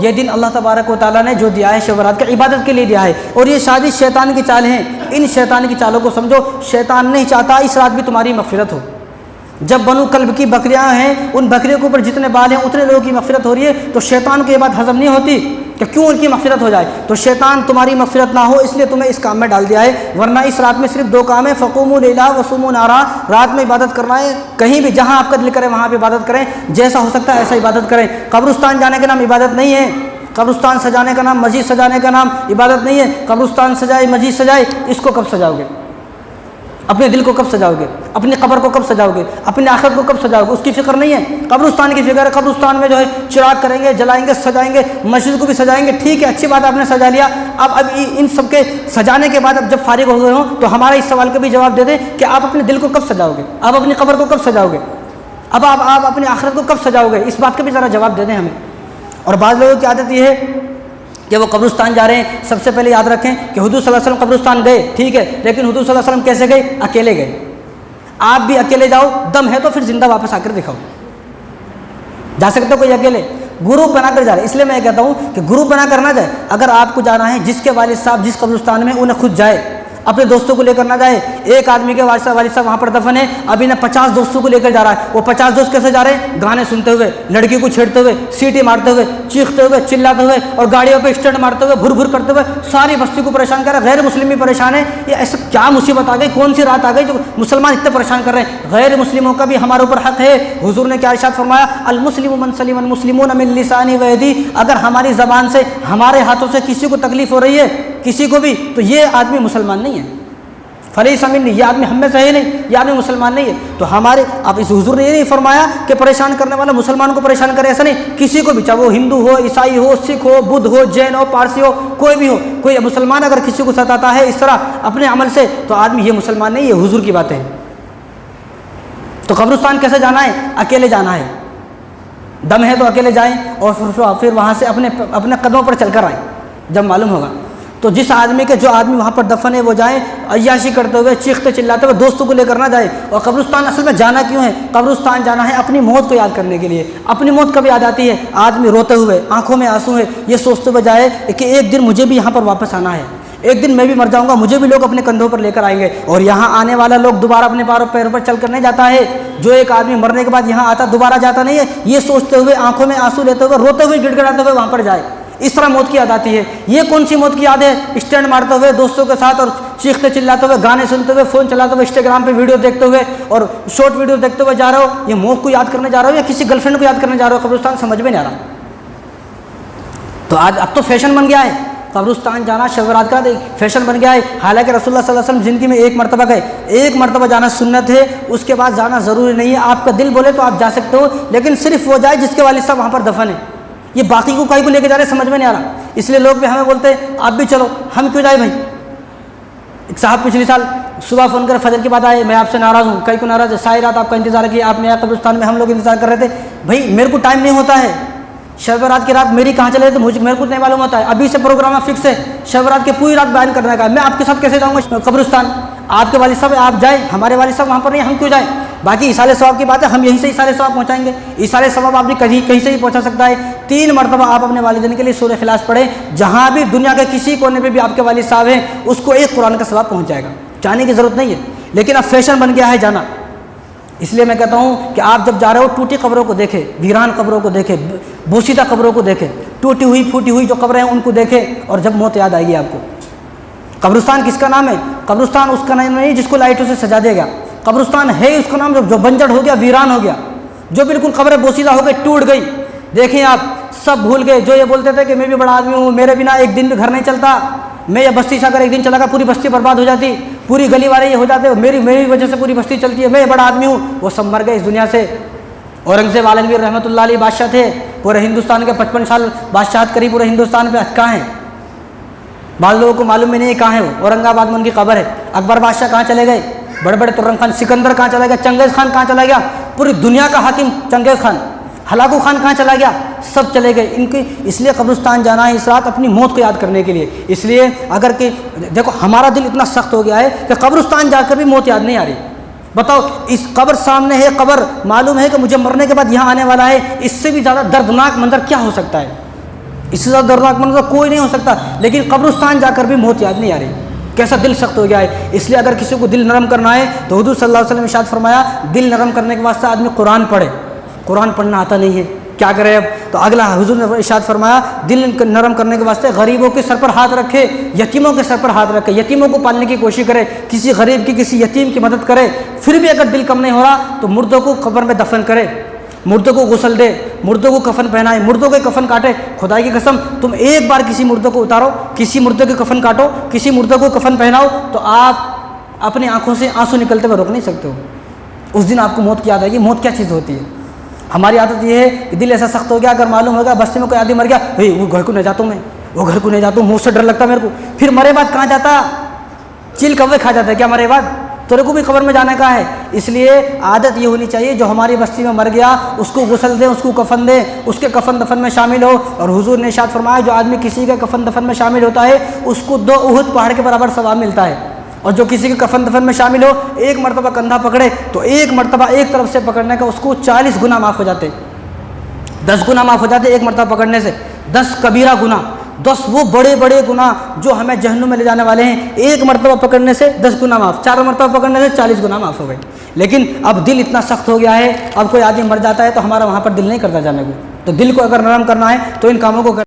ये दिन अल्लाह तबारक व तआला ने जो दिया है शब बारात का इबादत के लिए दिया है। और ये शादी शैतान की चाल हैं, इन शैतान की चालों को समझो। शैतान नहीं चाहता इस रात भी तुम्हारी मग़फ़िरत हो। जब बनु कल्ब की बकरियां हैं, उन बकरियों के ऊपर जितने बाल हैं उतने लोगों की मग़फ़िरत हो रही है, तो शैतान को ये बात हज़म नहीं होती कि क्यों उनकी मग़फ़िरत हो जाए। तो शैतान तुम्हारी मग़फ़िरत ना हो इसलिए तुम्हें इस काम में डाल दिया है। वरना इस रात में सिर्फ 2 काम है, फ़क़ूमू लैला वसूमू नहारा। रात में इबादत करना है, कहीं भी जहाँ आपका दिल करे वहाँ पर इबादत करें, जैसा हो सकता है ऐसा इबादत करें। कब्रिस्तान जाने का नाम इबादत नहीं है, कब्रिस्तान सजाने का नाम, मस्जिद सजाने का नाम इबादत नहीं है। कब्रिस्तान सजाए, मस्जिद सजाए, इसको कब सजाओगे? अपने दिल को कब सजाओगे? अपनी कब्र को कब सजाओगे? अपनी आखिरत को कब सजाओगे? उसकी फ़िक्र नहीं है। कब्रिस्तान की फ़िक्र है। कब्रिस्तान में जो है चिराग करेंगे, जलाएंगे, सजाएंगे, मस्जिद को भी सजाएंगे। ठीक है, अच्छी बात, आपने सजा लिया। अब इन सब के सजाने के बाद अब जब फारिग हो गए हो तो हमारे इस सवाल का भी जवाब दे दें कि आप अपने दिल को कब सजाओगे? आप अपनी कब्र को कब सजाओगे? अब आप अपनी आखिरत को कब सजाओगे? इस बात का भी ज़रा जवाब दे दें हमें। और बाद लोगों की आदत ये है कि वो कब्रिस्तान जा रहे हैं। सबसे पहले याद रखें कि हुजूर सल्लल्लाहु अलैहि वसल्लम कब्रिस्तान गए, ठीक है, लेकिन हुजूर सल्लल्लाहु अलैहि वसल्लम कैसे गए? अकेले गए। आप भी अकेले जाओ, दम है तो फिर जिंदा वापस आकर दिखाओ। जा सकते हो कोई अकेले? ग्रुप बनाकर जा रहे। इसलिए मैं कहता हूँ कि ग्रुप बनाकर ना जाए। अगर आपको जाना है, जिसके वालिद साहब जिस कब्रिस्तान में, उन्हें खुद जाए, अपने दोस्तों को लेकर ना जाए। एक आदमी के वालिद साहब वहाँ पर दफन है, अभी ना 50 दोस्तों को लेकर जा रहा है। वो 50 दोस्त कैसे जा रहे हैं? गाने सुनते हुए, लड़की को छेड़ते हुए, सीटी मारते हुए, चीखते हुए, चिल्लाते हुए और गाड़ियों पे स्टंट मारते हुए, भुर भुर करते हुए सारी बस्ती को परेशान कर रहा है। गैर मुस्लिम भी परेशान है। ये ऐसा क्या मुसीबत आ गई, कौन सी रात आ गई जो मुसलमान इतने परेशान कर रहे हैं? गैर मुस्लिमों का भी हमारे ऊपर हक है। हुजूर ने क्या इरशाद फरमाया? अल मुस्लिमु मन सलिमल मुस्लिमून मिन लिसानी व यदी। अगर हमारी ज़बान से, हमारे हाथों से किसी को तकलीफ हो रही है, किसी को भी, तो ये आदमी मुसलमान नहीं है। फलैसा मिन्नी, ये आदमी हम में से है नहीं, ये आदमी मुसलमान नहीं है। तो हमारे, अब इस हुजूर ने ये नहीं फरमाया कि परेशान करने वाला मुसलमान को परेशान करे, ऐसा नहीं। किसी को भी, चाहे वो हिंदू हो, ईसाई हो, सिख हो, बुद्ध हो, जैन हो, पारसी हो, कोई भी हो, कोई मुसलमान अगर किसी को सताता है इस तरह अपने अमल से, तो आदमी ये मुसलमान नहीं, ये हुजूर की बातें हैं। तो कब्रिस्तान कैसे जाना है? अकेले जाना है। दम है तो अकेले जाएँ और फिर वहाँ से अपने कदमों पर चलकर आएँ जब मालूम होगा। तो जिस आदमी के, जो आदमी वहाँ पर दफन है, वो जाए अय्याशी करते हुए, चीखते चिल्लाते हुए, दोस्तों को लेकर ना जाए। और कब्रिस्तान असल में जाना क्यों है? कब्रिस्तान जाना है अपनी मौत को याद करने के लिए। अपनी मौत कब याद आती है? आदमी रोते हुए, आंखों में आंसू है, ये सोचते हुए जाए कि एक दिन मुझे भी यहाँ पर वापस आना है, एक दिन मैं भी मर जाऊँगा, मुझे भी लोग अपने कंधों पर लेकर आएंगे। और यहाँ आने वाला लोग दोबारा अपने पैरों पर चल कर नहीं जाता है। जो एक आदमी मरने के बाद यहाँ आता, दोबारा जाता नहीं है। ये सोचते हुए, आंखों में आंसू लेते हुए, रोते हुए, गिड़गिड़ाते हुए वहाँ पर जाए। इस तरह मौत की याद आती है। ये कौन सी मौत की याद है? स्टैंड मारते हुए दोस्तों के साथ और चीखते चिल्लाते हुए, गाने सुनते हुए, फ़ोन चलाते हुए, इंस्टाग्राम पे वीडियो देखते हुए और शॉर्ट वीडियो देखते हुए जा रहे हो। ये मौत को याद करने जा रहे हो या किसी गर्लफ्रेंड को याद करने जा रहे हो? कब्रिस्तान समझ में नहीं आ रहा। तो आज अब तो फैशन बन गया है कब्रिस्तान जाना, शब बारात का फैशन बन गया है। हालांकि रसूलुल्लाह सल्लल्लाहु अलैहि वसल्लम ज़िंदगी में एक मरतबा गए, एक मरतबा जाना सुन्नत है, उसके बाद जाना ज़रूरी नहीं है। आपका दिल बोले तो आप जा सकते हो, लेकिन सिर्फ वो जाए जिसके वालिद साहब वहाँ पर दफन है। ये बाकी को कहीं को लेके जा रहे समझ में नहीं आ रहा। इसलिए लोग भी हमें बोलते हैं आप भी चलो, हम क्यों जाए भाई? एक साहब पिछले साल सुबह फ़ोन कर फजर के बाद आए, मैं आपसे नाराज़ हूँ। कहीं को नाराज़ है, सारी रात आपका इंतज़ार किया, आपने यहाँ कब्रिस्तान में, हम लोग इंतज़ार कर रहे थे। भाई मेरे को टाइम नहीं होता है, शब बारात की रात मेरी कहाँ चले तो मेरे को नहीं मालूम होता है। अभी से प्रोग्राम फिक्स है, शब बारात की पूरी रात बयान करने का। मैं आपके साथ कैसे जाऊँगा कब्रिस्तान? आपके वालिद साहब आप जाए, हमारे वालिद साहब वहाँ पर नहीं, हम क्यों जाए? बाकी इसाले सवाब की बात है, हम यहीं से इसाले सवाब पहुँचाएंगे। इसाले सवाब आप भी कहीं से ही पहुँचा सकता है। 3 मरतबा आप अपने वालिदैन के लिए सूरह इखलास पढ़ें। जहाँ भी दुनिया के किसी कोने पे भी आपके वालिद साहब हैं, उसको एक कुरान का सवाब पहुँच जाएगा। जाने की ज़रूरत नहीं है, लेकिन अब फैशन बन गया है जाना। इसलिए मैं कहता हूँ कि आप जब जा रहे हो, टूटी कब्रों को देखें, वीरान कब्रों को देखें, बोसीदा कब्रों को देखें, टूटी हुई फूटी हुई जो कब्रें हैं उनको देखें, और जब मौत याद आएगी आपको। कब्रिस्तान किसका नाम है? कब्रिस्तान उसका नाम नहीं जिसको लाइटों से सजा देगा। कब्रिस्तान है उसका नाम जो बंजर हो गया, वीरान हो गया, जो बिल्कुल कब्रें बोसीदा हो गई, टूट गई। देखें आप, सब भूल गए। जो ये बोलते थे कि मैं भी बड़ा आदमी हूँ, मेरे बिना एक दिन भी घर नहीं चलता, मैं ये बस्ती से अगर एक दिन चला गया पूरी बस्ती बर्बाद हो जाती, पूरी गली वाले ये हो जाते, मेरी वजह से पूरी बस्ती चलती है, मैं बड़ा आदमी हूँ, वो सब मर गए इस दुनिया से। औरंगज़ेब आलमगीर रहमतुल्लाह अलैह बादशाह थे, पूरे हिंदुस्तान के 55 साल बादशाहत करी, पूरे हिंदुस्तान पे कहाँ हैं? बाद लोगों को मालूम भी नहीं है कहाँ है वो। औरंगाबाद में उनकी कब्र है। अकबर बादशाह कहाँ चले गए? बड़े बड़े तुर्रम खान, सिकंदर कहाँ चला गया? चंगेज़ खान कहाँ चला गया? पूरी दुनिया का हाकिम चंगेज़ खान। हलाकू खान कहाँ चला गया? सब चले गए इनके। इसलिए कब्रिस्तान जाना है इस रात अपनी मौत को याद करने के लिए। इसलिए अगर कि देखो हमारा दिल इतना सख्त हो गया है कि कब्रिस्तान जाकर भी मौत याद नहीं आ रही। बताओ, इस कब्र सामने है, कब्र मालूम है कि मुझे मरने के बाद यहाँ आने वाला है, इससे भी ज़्यादा दर्दनाक मंजर क्या हो सकता है? इससे ज़्यादा दर्दनाक मंजर कोई नहीं हो सकता। लेकिन कब्रिस्तान जाकर भी मौत याद नहीं आ रही, कैसा दिल सख्त हो गया है। इसलिए अगर किसी को दिल नरम करना है तो हुजूर सल्लल्लाहु अलैहि वसल्लम ने इरशाद फरमाया, दिल नरम करने के वास्ते आदमी कुरान पढ़े। कुरान पढ़ना आता नहीं है, क्या करें अब? तो अगला हुजूर ने इरशाद फरमाया, दिल नरम करने के वास्ते गरीबों के सर पर हाथ रखे, यतीमों के सर पर हाथ रखे, यतीमों को पालने की कोशिश करे, किसी गरीब की किसी यतीम की मदद करे। फिर भी अगर दिल कम नहीं हो रहा तो मुर्दों को कब्र में दफन करे, मुर्दों को गुस्ल दे, मुर्दों को कफन पहनाए, मुर्दों के कफन काटे। खुदाई की कसम, तुम एक बार किसी मुर्दों को उतारो, किसी मुर्दे के कफन काटो, किसी मुर्दों को कफन पहनाओ, तो आप अपनी आंखों से आंसू निकलते हुए रोक नहीं सकते हो। उस दिन आपको मौत की याद आएगी। मौत क्या चीज़ होती है? हमारी आदत ये है कि दिल ऐसा सख्त हो गया, अगर मालूम होगा बस्ती में कोई आदमी मर गया, वो घर को नहीं जाता हूँ मैं, वो घर को नहीं जाता हूँ, मुँह से डर लगता मेरे को। फिर मरे बाद कहाँ जाता? चिल कौवे खा जाता है क्या मरे बाद? तेरे को भी कब्र में जाने का है। इसलिए आदत ये होनी चाहिए, जो हमारी बस्ती में मर गया उसको गुस्ल दें, उसको कफन दें, उसके कफन दफन में शामिल हो। और हुजूर ने इरशाद फरमाया, जो आदमी किसी के कफन दफन में शामिल होता है उसको 2 उहद पहाड़ के बराबर सवाब मिलता है। और जो किसी के कफन दफन में शामिल हो, एक मरतबा कंधा पकड़े तो एक मरतबा एक तरफ से पकड़ने का उसको 40 गुना माफ़ हो जाते, 10 गुना माफ़ हो जाते एक मरतबा पकड़ने से। 10 कबीरा गुना, 10 वो बड़े बड़े गुना जो हमें जहन्नुम में ले जाने वाले हैं, एक मरतबा पकड़ने से 10 गुना माफ़, 4 मरतबा पकड़ने से 40 गुना माफ़ हो गए। लेकिन अब दिल इतना सख्त हो गया है, अब कोई आदमी मर जाता है तो हमारा वहाँ पर दिल नहीं करता जाने को। तो दिल को अगर नरम करना है तो इन कामों को